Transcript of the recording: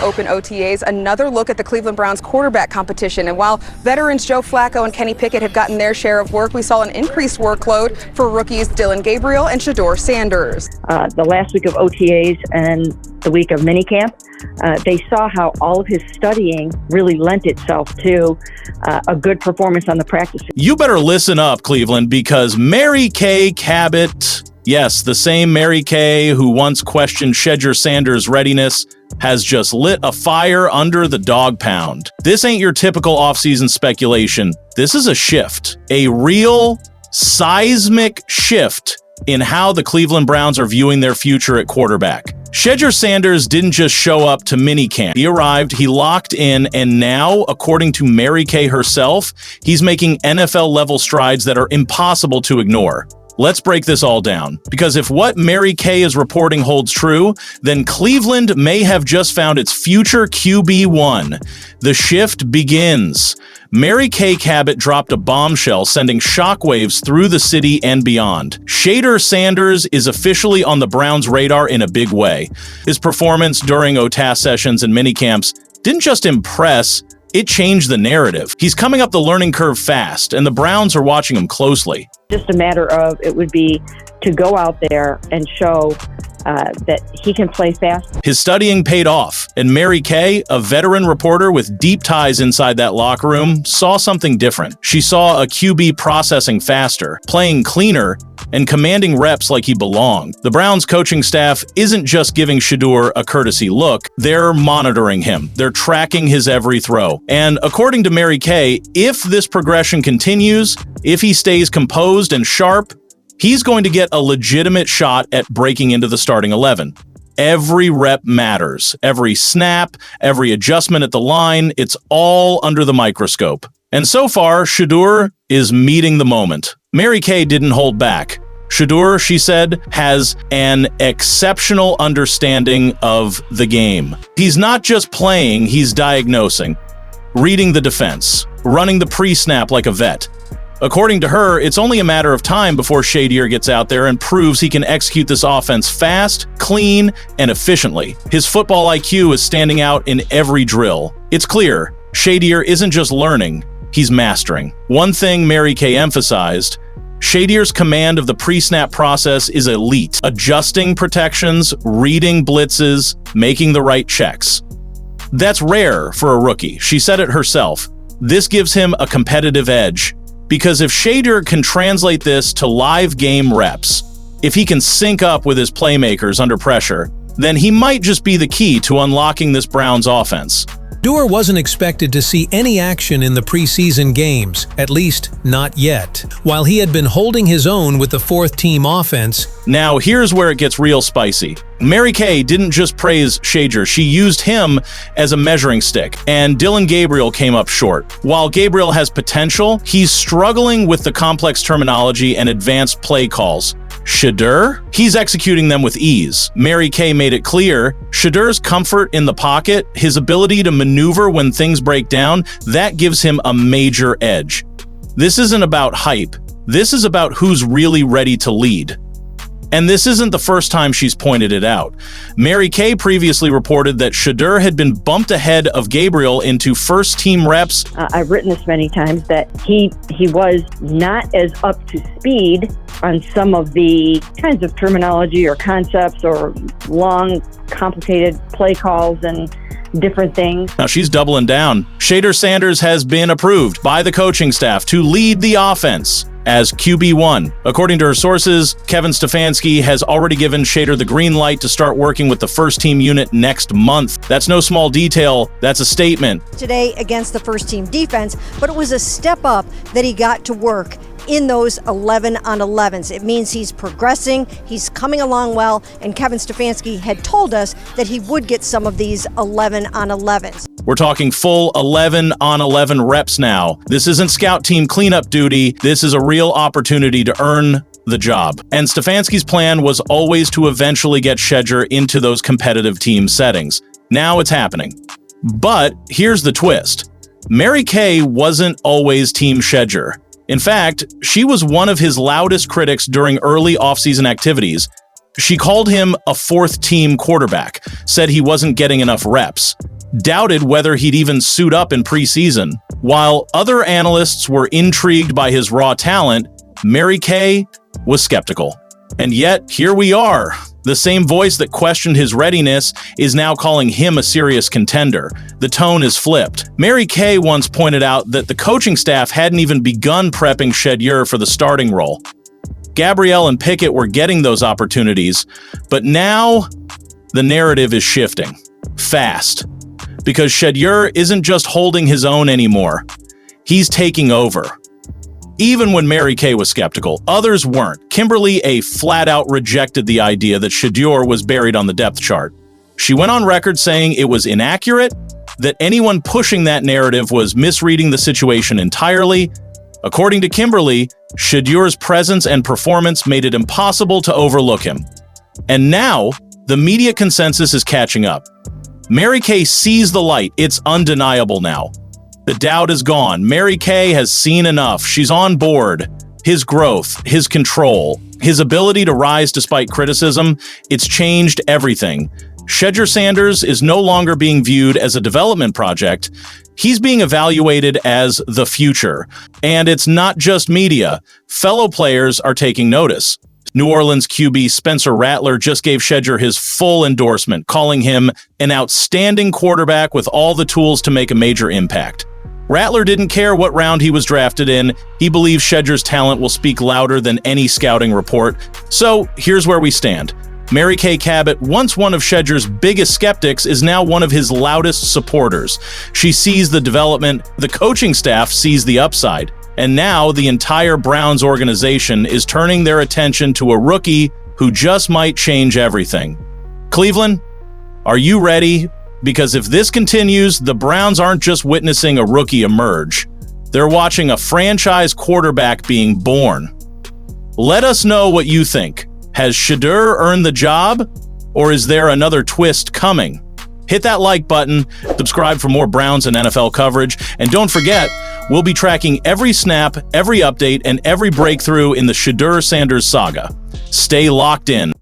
open OTAs, another look at the Cleveland Browns quarterback competition. And while veterans Joe Flacco and Kenny Pickett have gotten their share of work, we saw an increased workload for rookies Dylan Gabriel and Shedeur Sanders. The last week of OTAs and the week of minicamp, they saw how all of his studying really lent itself to a good performance on the practice field. You better listen up, Cleveland, because Mary Kay Cabot, yes, the same Mary Kay who once questioned Shedeur Sanders' readiness, has just lit a fire under the dog pound. This ain't your typical offseason speculation. This is a shift, a real seismic shift in how the Cleveland Browns are viewing their future at quarterback. Shedeur Sanders didn't just show up to minicamp. He arrived, he locked in, and now, according to Mary Kay herself, he's making NFL-level strides that are impossible to ignore. Let's break this all down, because if what Mary Kay is reporting holds true, then Cleveland may have just found its future QB1. The shift begins. Mary Kay Cabot dropped a bombshell, sending shockwaves through the city and beyond. Shedeur Sanders is officially on the Browns' radar in a big way. His performance during OTAS sessions and minicamps didn't just impress, it changed the narrative. He's coming up the learning curve fast, and the Browns are watching him closely. Just a matter of, it would be to go out there and show that he can play fast. His studying paid off, and Mary Kay, a veteran reporter with deep ties inside that locker room, saw something different. She saw a QB processing faster, playing cleaner, and commanding reps like he belonged. The Browns coaching staff isn't just giving Shedeur a courtesy look, they're monitoring him. They're tracking his every throw. And according to Mary Kay, if this progression continues, if he stays composed and sharp, he's going to get a legitimate shot at breaking into the starting 11. Every rep matters. Every snap, every adjustment at the line, it's all under the microscope. And so far, Shedeur is meeting the moment. Mary Kay didn't hold back. Shedeur, she said, has an exceptional understanding of the game. He's not just playing, he's diagnosing, reading the defense, running the pre-snap like a vet. According to her, it's only a matter of time before Shedeur gets out there and proves he can execute this offense fast, clean, and efficiently. His football IQ is standing out in every drill. It's clear, Shedeur isn't just learning, he's mastering. One thing Mary Kay emphasized, Shedeur's command of the pre-snap process is elite, adjusting protections, reading blitzes, making the right checks. That's rare for a rookie. She said it herself. This gives him a competitive edge. Because if Shedeur can translate this to live game reps, if he can sync up with his playmakers under pressure, then he might just be the key to unlocking this Browns offense. Shedeur wasn't expected to see any action in the preseason games, at least not yet, while he had been holding his own with the fourth-team offense. Now, here's where it gets real spicy. Mary Kay didn't just praise Shedeur, she used him as a measuring stick, and Dylan Gabriel came up short. While Gabriel has potential, he's struggling with the complex terminology and advanced play calls. Shedeur? He's executing them with ease. Mary Kay made it clear, Shedeur's comfort in the pocket, his ability to maneuver when things break down, that gives him a major edge. This isn't about hype. This is about who's really ready to lead. And this isn't the first time she's pointed it out. Mary Kay previously reported that Shedeur had been bumped ahead of Gabriel into first-team reps. I've written this many times that he was not as up to speed on some of the kinds of terminology or concepts or long, complicated play calls and different things. Now she's doubling down. Shedeur Sanders has been approved by the coaching staff to lead the offense as QB1. According to her sources, Kevin Stefanski has already given Shedeur the green light to start working with the first-team unit next month. That's no small detail, that's a statement. Today against the first-team defense, but it was a step up that he got to work in those 11-on-11s. It means he's progressing, he's coming along well, and Kevin Stefanski had told us that he would get some of these 11-on-11s. We're talking full 11-on-11 reps now. This isn't scout team cleanup duty. This is a real opportunity to earn the job. And Stefanski's plan was always to eventually get Shedeur into those competitive team settings. Now it's happening. But here's the twist. Mary Kay wasn't always Team Shedeur. In fact, she was one of his loudest critics during early offseason activities. She called him a fourth-team quarterback, said he wasn't getting enough reps. doubted whether he'd even suit up in preseason. While other analysts were intrigued by his raw talent, Mary Kay was skeptical. And yet, here we are. The same voice that questioned his readiness is now calling him a serious contender. The tone is flipped. Mary Kay once pointed out that the coaching staff hadn't even begun prepping Shedeur for the starting role. Gabriel and Pickett were getting those opportunities, but now the narrative is shifting. Fast. Because Shedeur isn't just holding his own anymore. He's taking over. Even when Mary Kay was skeptical, others weren't. Kimberly flat-out rejected the idea that Shedeur was buried on the depth chart. She went on record saying it was inaccurate, that anyone pushing that narrative was misreading the situation entirely. According to Kimberly, Shedeur's presence and performance made it impossible to overlook him. And now, the media consensus is catching up. Mary Kay sees the light. It's undeniable now. The doubt is gone. Mary Kay has seen enough. She's on board. His growth, his control, his ability to rise despite criticism, it's changed everything. Shedeur Sanders is no longer being viewed as a development project. He's being evaluated as the future. And it's not just media. Fellow players are taking notice. New Orleans QB Spencer Rattler just gave Shedeur his full endorsement, calling him an outstanding quarterback with all the tools to make a major impact. Rattler didn't care what round he was drafted in. He believes Shedeur's talent will speak louder than any scouting report. So here's where we stand. Mary Kay Cabot, once one of Shedeur's biggest skeptics, is now one of his loudest supporters. She sees the development, the coaching staff sees the upside, and now the entire Browns organization is turning their attention to a rookie who just might change everything. Cleveland, are you ready? Because if this continues, the Browns aren't just witnessing a rookie emerge. They're watching a franchise quarterback being born. Let us know what you think. Has Shedeur earned the job, or is there another twist coming? Hit that like button, subscribe for more Browns and NFL coverage, and don't forget, we'll be tracking every snap, every update, and every breakthrough in the Shedeur Sanders saga. Stay locked in.